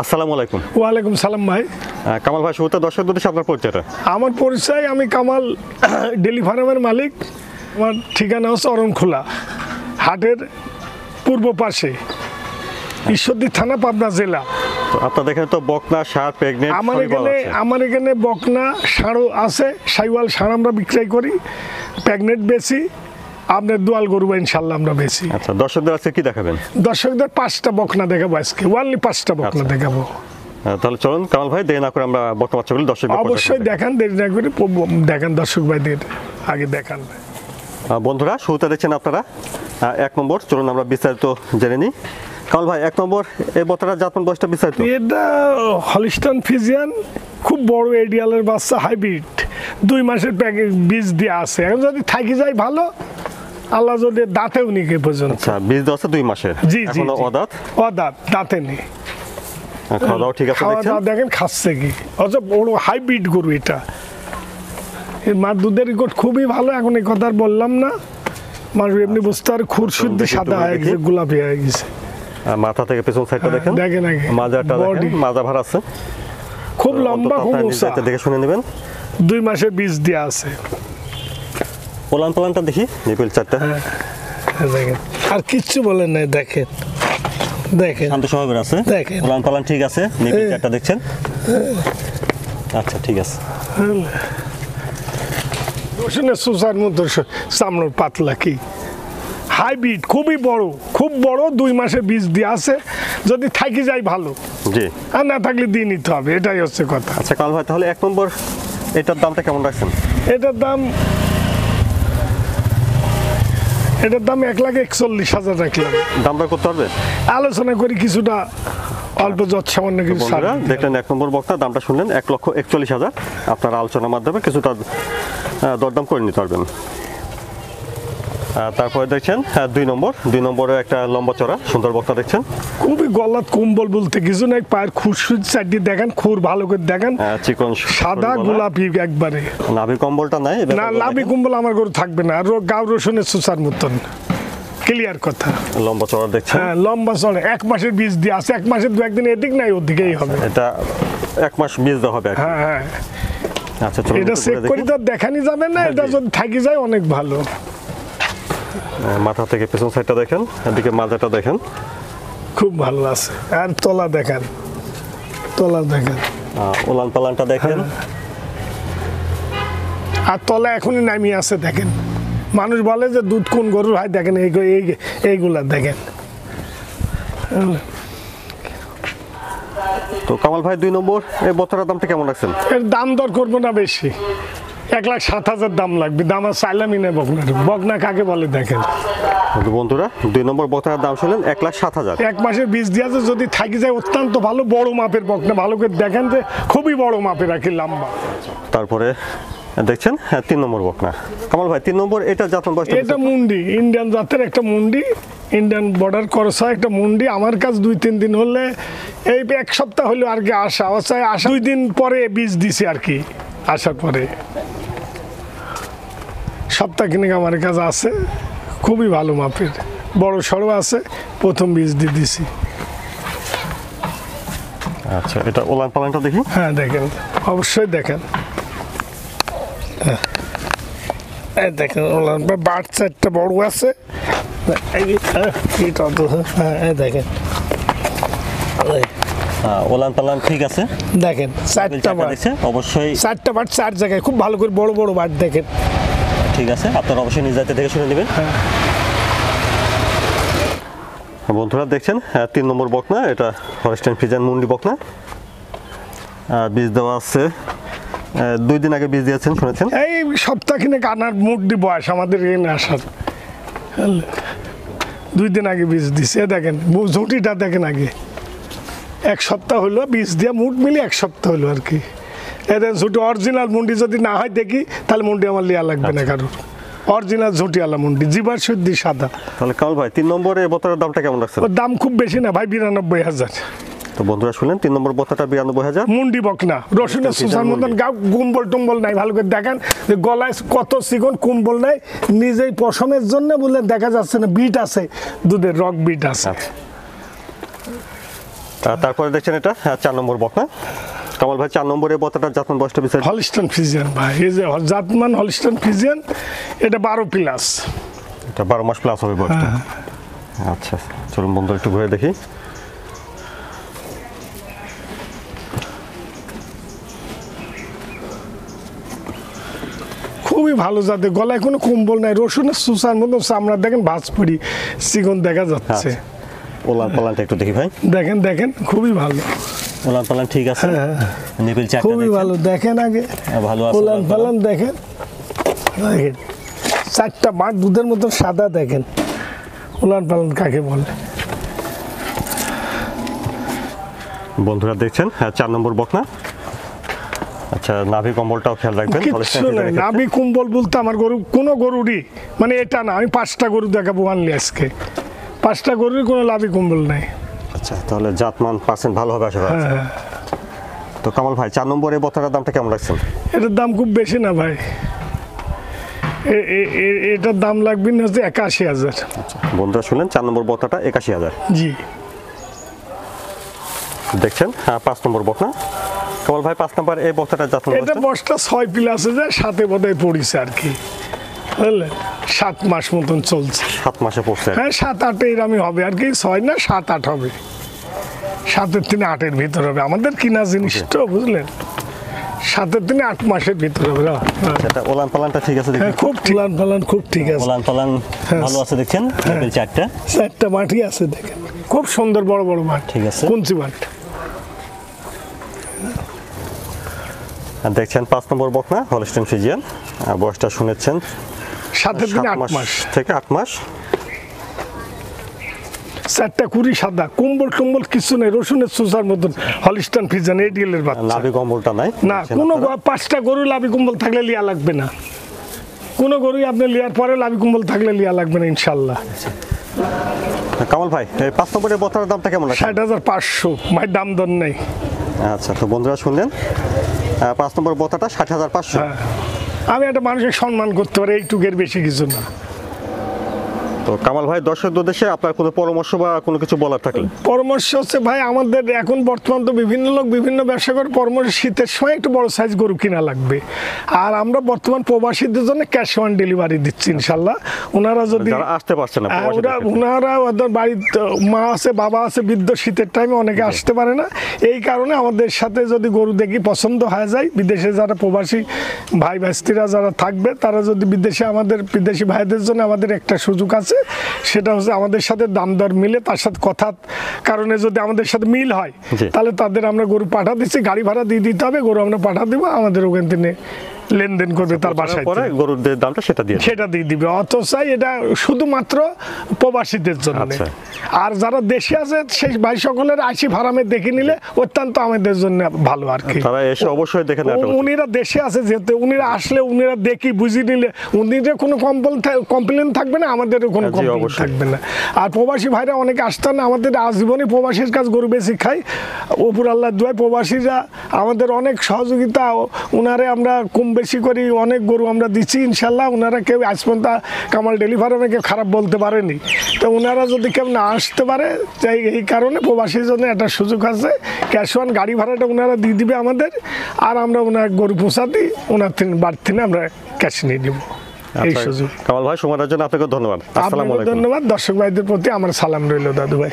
আসসালামু আলাইকুম। ওয়ালাইকুম সালাম ভাই। কামাল ভাই, শুরুতে দর্শকদের উদ্দেশ্যে আপনার পরিচয়টা। আমার পরিচয়, আমি কামাল, ডেলি ফার্মের মালিক। আমার ঠিকানা হচ্ছে অরনখোলা হাটের পূর্ব পাশে, ঈশ্বরদী থানা, পাবনা জেলা। তো আপনাদের এখানে তো বকনা, ষাঁড়, প্রেগনেন্ট আমার এখানে বকনা, ষাঁড়ও আছে, সাইওয়াল ষাঁড় আমরা বিক্রয় করি, প্রেগনেন্ট বেশি, আপনার দোয়াল গরু ইনশাল্লাহ আমরা বেশি। আচ্ছা, দর্শকদের আজকে কি দেখাবেন? দর্শকদের 5টা বকনা দেখাবো আজকে, ওনলি 5টা বকনা দেখাবো। তাহলে চলুন কামাল ভাই, দেরি না করে আমরা বকনা বাচ্চাগুলো দর্শকদের অবশ্যই দেখান, দেরি না করে দেখান, দর্শক ভাইদের আগে দেখান। বন্ধুরা, শুরুতে দেখছেন আপনারা 1 নম্বর। চলুন আমরা বিস্তারিত জেনে নিই। কামাল ভাই, 1 নম্বর এই বকনাটা জাতমান বয়সটা বিস্তারিত। এটা হলিস্টান ফিজিয়ান, খুব বড় এডিয়ালের বাচ্চা, হাইব্রিড, 2 মাসের প্যাকেজ বীজ দিয়ে আছে। এখন যদি থাকি যায় ভালো, আল্লাহ যদি দাঁতেও নি কে পর্যন্ত। আচ্ছা, বীজ দেওয়া আছে 2 মাসের, জি জি, এখনো অদাঁত। দাঁতে নেই, খাওয়া দাওয়া ঠিক আছে দেখছেন? দেখেন খাচ্ছে কি, অথচ বড় হাইব্রিড গরু এটা। এর মার দুধের রেকর্ড খুবই ভালো, এখন এই কথা আর বললাম না। মানুষ এমনি বুঝতে আর খুর শুদ্ধ সাদা হয়ে গেছে, গোলাপি হয়ে গেছে। মাথা থেকে পেছন সাইডটা দেখেন, দেখেন আগে মাজাটা দেখেন, মাজা ভার আছে, খুব লম্বা, খুব উঁচা, দেখে শুনে নেবেন। 2 মাসের বীজ দেওয়া আছে। পোলান পালানটা দেখি, নিপিল 4টা। দেখেন, আর কিচ্ছু বলেন নাই, দেখেন দেখেন, শান্ত স্বভাবের আছে, দেখেন পোলান পালান ঠিক আছে, নিপিল 4টা দেখছেন। আচ্ছা, ঠিক আছে। রসুনের সুসার মতো চামড়ার পাতলা, কি হাইব্রিড, খুবই বড়, খুব বড়, 2 মাসের বীজ দিয়ে আছে। যদি থাকি যায় ভালো, জি, আর না থাকলে দিয়ে নিতে হবে, এটাই হচ্ছে কথা। আচ্ছা কামাল ভাই, তাহলে 1 নম্বর এটার দামটা কেমন রাখছেন? এটার দাম 1,41,000 রাখলাম। দামটা করতে পারবে? আলোচনা করি কিছুটা, অল্প যত সামান্য কিছু। বন্ধুরা দেখলেন 1 নম্বর বক্তা, দামটা শুনলেন 1,41,000। আপনারা আলোচনার মাধ্যমে কিছুটা দরদাম করে নিতে পারবেন। তারপরে দেখছেন 2 নম্বরে একটা লম্বা চড়া সুন্দর বক্তা দেখছেন। খুবই গলাত কম্বল বলতে কিছু নাই, পায়ের খুরসুর সাইডে দেখেন, খুর ভালো করে দেখেন, চিকন সাদা গোলাপি একবারে। নাভি কম্বলটা নাই না, নাভি কম্বল আমার গরু থাকবে না, আর গাও রসুনের সুসার মতন, ক্লিয়ার কথা। লম্বা চড়া দেখছেন? হ্যাঁ, লম্বা চড়া, 1 মাসের বীজ দিয়ে আছে। 1 মাসের 2 একদিন এদিক নাই ওদিকেই হবে। এটা 1 মাস বীজ দেওয়া হবে। হ্যাঁ হ্যাঁ, আচ্ছা, চলুন এটা চেক করে তো দেখানি যাবে না, এটা যদি থাকি যায় অনেক ভালো। মাথা থেকে পেছন সাইডটা দেখেন, এদিকে মাজাটা দেখেন, খুব ভালো আছে। আর তলা দেখেন, ওলান পালানটা দেখেন, আর তলা এখনই নামিয়ে আছে দেখেন। মানুষ বলে যে দুধ কোন গরুর হয়, দেখেন এইগুলা দেখেন। তো কামাল ভাই, 2 নম্বর এই বছরের দামটা কেমন রাখছেন? এর দাম দর করবো না বেশি, 1,07,000 দাম লাগবে। দাম আর চাইলামই না। বকনা কাকে বলে দেখেন। বন্ধুরা, 2 নম্বর বকনার দাম শুনলেন 1,07,000। 1 মাসের বীজ দিয়ে আছে, যদি থাকি যায় অত্যন্ত ভালো, বড় মাপের বকনা, ভালো করে দেখেন যে খুবই বড় মাপের আর কি, লম্বা। তারপরে দেখছেন 3 নম্বর বকনা। কামাল ভাই, 3 নম্বর এটা জাতমান বয়স? এটা মুন্ডি, ইন্ডিয়ান জাতের একটা মুন্ডি, ইন্ডিয়ান বর্ডার করসা একটা মুন্ডি। আমার কাছ 2-3 দিন হলে, এই 1 সপ্তাহ হলো আর কি আসা, 2 দিন পরে বীজ দিছি আর কি। আসার পরে সপ্তাহ কিনে আমার কাছে আছে, খুবই ভালো মাপের, বড় সড়ো আছে, প্রথম বীজ দিয়ে দিছি। আচ্ছা, এটা ওলান পালানটা দেখি। হ্যাঁ দেখেন, অবশ্যই দেখেন, দেখেন ওলান বাট 4টা বড় আছে, দেখেন ওলান পালান ঠিক আছে, দেখেন 4টা বাট, অবশ্যই 4টা বাট 4 জায়গায়, খুব ভালো করে বড় বড় বাট দেখেন। ঠিক আছে, আপনারা অবশ্যই নিজ দায়িত্বে দেখে শুনে নেবেন। বন্ধুরা দেখছেন 3 নম্বর বকনা, এটা হলিস্টাইন ফ্রিজিয়ান মুন্ডি বকনা। বীজ দেওয়া আছে 2 দিন আগে বীজ দিয়েছেন শুনেছেন। এই সপ্তাহ কিনে কানার মুডি বয়স আমাদের এখানে আসার, 2 দিন আগে বীজ দিছে। দেখেন ঝুঁটিটা দেখেন, আগে 1 সপ্তাহ হলো বীজ দিয়ে, মুড মিলে 1 সপ্তাহ হলো আর কি। এটা ঝুঁটি অরিজিনাল মুন্ডি যদি না হয় দেখি, তাহলে মুন্ডি আমার লিয়া লাগবে না কারোর। অরিজিনাল ঝুঁটিওয়ালা মুন্ডি, জিবার শুদ্ধি সাদা। তাহলে কামাল ভাই, 3 নম্বরে বোতলের দামটা কেমন রাখছেন? ওর দাম খুব বেশি না ভাই, 92,000। তো বন্ধুরা শুনলেন, 3 নম্বর বোতলটা 92,000। মুন্ডি বকনা, রসুনের সুসার মতন, গাও কুম্বল টুম্বল নাই, ভালো করে দেখেন যে গলায় কত চিকন, কুম্বল নাই, নিজেই পশমের জন্য বলে দেখা যাচ্ছে না, বিট আছে, দুধের রক বিট আছে। তারপরে দেখছেন এটা 4 নম্বর বকনা। কামাল ভাই 4 নম্বরে বকনাটার জাতমান বয়সটা বিচার হলিস্টাইন ফ্রিজিয়ান ভাই, এই যে জাতমান হলিস্টাইন ফ্রিজিয়ান, এটা 12 প্লাস, এটা 12 মাস প্লাস হবে বয়সটা। আচ্ছা চলুন বন্ধু একটু ঘুরে দেখি। খুবই ভালো জাতের, গলায় কোনো কম্বল নাই, রসুনের সুসার মতো চামড়া দেখেন, ভাঁজপুরি চিকন দেখা যাচ্ছে। ওলান পালানটা একটু দেখি ভাই, দেখেন দেখেন খুবই ভালো ওলান পালান ঠিক আছে, নিপিল চারটা খুবই ভালো, দেখেন আগে ভালো আছে ওলান পালান দেখেন, দেখেন 4টা মাঠ দুধের মতো সাদা, দেখেন ওলান পালান কাকে বলে। বন্ধুরা দেখছেন 4 নম্বর বকনা। আচ্ছা নাভি কম্বলটাও খেয়াল রাখবেন। কিচ্ছু নেই, নাভি কম্বল বলতে আমার গরু কোনো গরুরই মানে এটা না, আমি 5টা গরু দেখাবো আনলি আজকে, 5টা গরুরই কোনো নাভি কম্বল নাই। আচ্ছা তাহলে জাতমান পার্সেন্ট ভালো হবে আশা করা যাচ্ছে। তো কামাল ভাই 4 নম্বরে বকনাটার দামটা কেমন রাখছেন? এটার দাম খুব বেশি না ভাই, এটার দাম লাগবে না হচ্ছে 81,000। বন্ধুরা শুনলেন 4 নম্বর বকনাটা 81,000। জি দেখছেন 5 নম্বর বকনা। কামাল ভাই 5 নম্বর এই বকনাটার জাতমান এটা বয়সটা 6 প্লাসে যায়, 7-এ বোধহয় পড়িছে আর কি, বুঝলেন 7 মাস মতন চলছে। 7 মাসে পড়ছে। হ্যাঁ 7-8 এরকমই হবে আর কি, 6 না 7-8 হবে, 7-এর থেকে 8-এর ভিতর হবে, আমাদের কিনা জিনিস তো বুঝলেন, 7-এর থেকে 8 মাসের ভিতর হবে। এটা ওলান পালানটা ঠিক আছে দেখুন, খুব ওলান পালান খুব ঠিক আছে, ওলান পালান ভালো আছে দেখছেন, নিপিল চারটা, 4টা মাঠই আছে দেখেন, খুব সুন্দর বড় বড় মাঠ, ঠিক আছে কুঞ্চি মাঠ। দেখছেন 5 নম্বর বকনা হলিস্টাইন ফ্রিজিয়ান, বয়সটা শুনেছেন 7-এর থেকে 8 মাস থেকে 8 মাস। 4টা কুড়ি সাদা, কম্বল টম্বল কিছু নেই, রসুনের সুসার মতন হলিস্টাইন ফ্রিজিয়ান এডিএল এর বাচ্চা। নাভি কম্বলটা নাই না, কোনো 5টা গরু লাভি কম্বল থাকলে লিয়া লাগবে না, কোনো গরুই আপনি লিয়ার পরে লাভি কম্বল থাকলে লিয়া লাগবে না ইনশাল্লাহ। কামাল ভাই এই 5 নম্বরের বকনার দামটা কেমন রাখছেন? 60,500 ভাই, দাম দর নেই। আচ্ছা তো বন্ধুরা শুনলেন 5 নম্বর বকনাটা 60,500। আমি একটা মানুষের সম্মান করতে পারি, এইটুকের বেশি কিছু না। তো কামাল ভাই দর্শকদের উদ্দেশ্যে আপনার কোনো পরামর্শ বা কোনো কিছু বলার থাকলে? পরামর্শ হচ্ছে ভাই, আমাদের এখন বর্তমান তো বিভিন্ন লোক বিভিন্ন ব্যবসা করে, পরামর্শ শীতের সময় একটু বড় সাইজ গরু কিনা লাগবে, আর আমরা বর্তমান প্রবাসীদের জন্য ক্যাশ অন ডেলিভারি দিচ্ছি ইনশাল্লাহ। ওনারা যদি আসতে পারছে না, ওনারা ওদের বাড়িতে মা আছে বাবা আছে বৃদ্ধ, শীতের টাইমে অনেকে আসতে পারে না, এই কারণে আমাদের সাথে যদি গরু দেখি পছন্দ হয়ে যায়, বিদেশে যারা প্রবাসী ভাই ভাস্তিরা যারা থাকবে, তারা যদি বিদেশে, আমাদের বিদেশি ভাইদের জন্য আমাদের একটা সুযোগ আছে, সেটা হচ্ছে আমাদের সাথে দাম দর মিলে, তার সাথে কথার কারণে যদি আমাদের সাথে মিল হয়, তাহলে তাদের আমরা গরু পাঠা দিচ্ছি, গাড়ি ভাড়া দিয়ে দিতে হবে, গরু আমরা পাঠা দিব, আমাদের ওখান থেকে লেনদেন করবে তার বাসায়, গরুর দামটা সেটা দিয়ে দিবে। অথচ এটা শুধুমাত্র প্রবাসীদের জন্য। আর যারা দেশে আছে সেই ভাই সকলের আইসি ফার্মে দেখে নিলে অত্যন্ত আমাদের জন্য ভালো আর কি, তারা এসে অবশ্যই দেখে নেবে। উনিরা দেশে আছে যেহেতু, উনিরা আসলে উনিরা দেখি বুঝি নিলে উনিরা কোনো কমপ্লেন থাকবে না, আমাদেরও কোনো কমপ্লেন থাকবে না। আর প্রবাসী ভাইরা অনেকে আসতেন না, আমাদের আজীবনই প্রবাসীর কাজ গরু বেশি খাই, ওপর আল্লাহ দোয়ায় প্রবাসীরা আমাদের অনেক সহযোগিতা, ওনারে আমরা কম বেশি করি, অনেক গরু আমরা দিচ্ছি ইনশাল্লাহ। ওনারা কেউ আজ পর্যন্ত কামাল ডেলি ফার্মে কেউ খারাপ বলতে পারেনি, তো ওনারা যদি কেউ না আসতে পারে, এই কারণে প্রবাসীর জন্য একটা সুযোগ আছে, ক্যাশ অন গাড়ি ভাড়াটা ওনারা দিয়ে দিবে আমাদের, আর আমরা ওনার গরু পৌঁছা দিই, ওনার বাড়ি থেকে আমরা ক্যাশ নিয়ে নিব। এই সুযোগ। কামাল ভাই সময়ের জন্য আপনাকে ধন্যবাদ। আসসালামু আলাইকুম। ধন্যবাদ, দর্শক ভাইদের প্রতি আমার সালাম রইল দাদু ভাই।